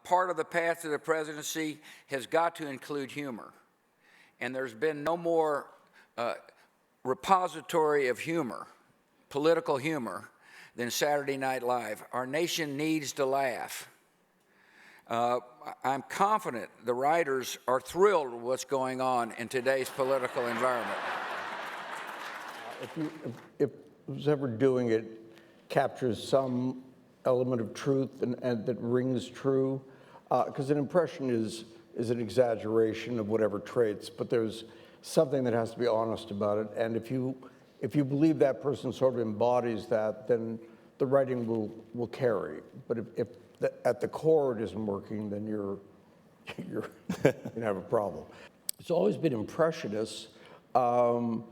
Part of the path to the presidency has got to include humor. And there's been no more repository of humor, political humor, than Saturday Night Live. Our nation needs to laugh. I'm confident the writers are thrilled with what's going on in today's political environment. If who's ever doing it captures some element of truth and that rings true, because an impression is an exaggeration of whatever traits, but there's something that has to be honest about it. And if you believe that person sort of embodies that, then the writing will carry. But if at the core it isn't working, then you're gonna have a problem. It's always been impressionists, and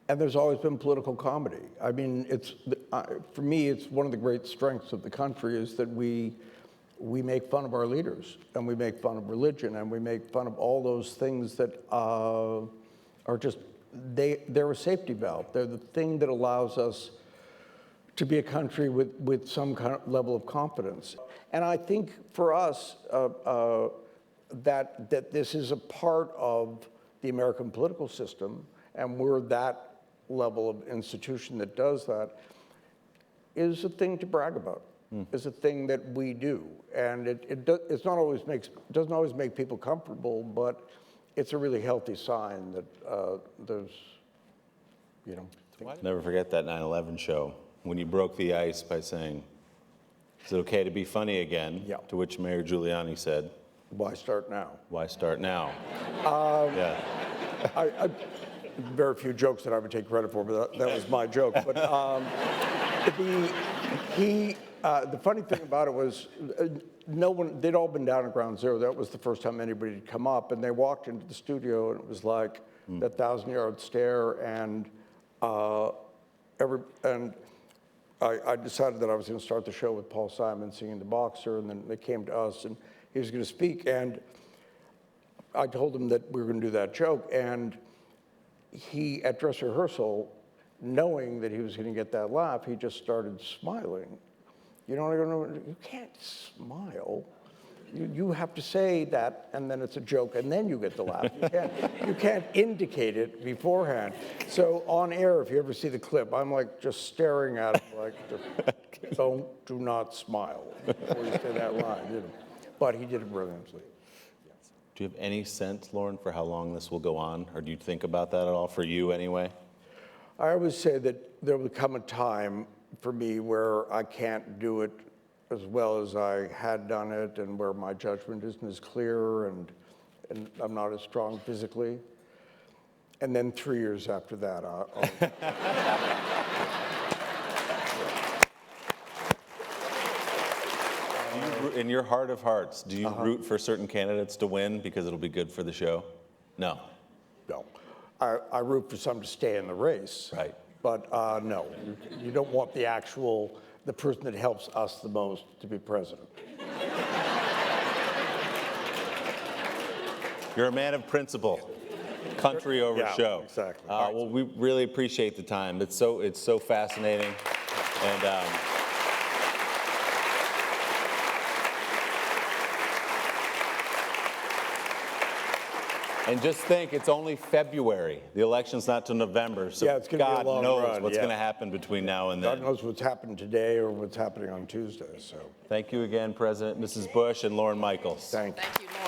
there's always been political comedy. I mean, for me, it's one of the great strengths of the country is that we make fun of our leaders, and we make fun of religion, and we make fun of all those things that are just, they're a safety valve. They're the thing that allows us to be a country with some kind of level of confidence. And I think for us, that this is a part of the American political system, and we're that level of institution that does that, is a thing to brag about. Is a thing that we do, and it doesn't always make people comfortable, but it's a really healthy sign that there's, Never forget that 9/11 show when you broke the ice by saying, "Is it okay to be funny again?" Yeah. To which Mayor Giuliani said, Why start now? "Why start now?" Yeah. I very few jokes that I would take credit for, but that was my joke. But the funny thing about it was no one, they'd all been down at Ground Zero. That was the first time anybody had come up, and they walked into the studio, and it was like that 1,000-yard stare, and I decided that I was going to start the show with Paul Simon singing The Boxer, and then they came to us, and he was going to speak, and I told him that we were going to do that joke, and he, at dress rehearsal, knowing that he was going to get that laugh, he just started smiling. You can't smile. You have to say that, and then it's a joke, and then you get the laugh. You can't indicate it beforehand. So on air, if you ever see the clip, I'm like just staring at him like, do not smile before you say that line. But he did it brilliantly. Do you have any sense, Lorne, for how long this will go on, or do you think about that at all, for you anyway? I always say that there will come a time for me where I can't do it as well as I had done it, and where my judgment isn't as clear, and I'm not as strong physically. And then 3 years after that, In your heart of hearts, do you root for certain candidates to win because it'll be good for the show? No. No. I root for some to stay in the race. Right. But no, you don't want the person that helps us the most to be president. You're a man of principle. Country over show. Exactly. Well, we really appreciate the time. It's so fascinating, and and just think, it's only February. The election's not till November, so it's gonna be a God long knows run, what's going to happen between now and then. God knows what's happened today or what's happening on Tuesday. So Thank you again, President, Mrs. Bush, and Lorne Michaels. thank you. Thank you, Lorne.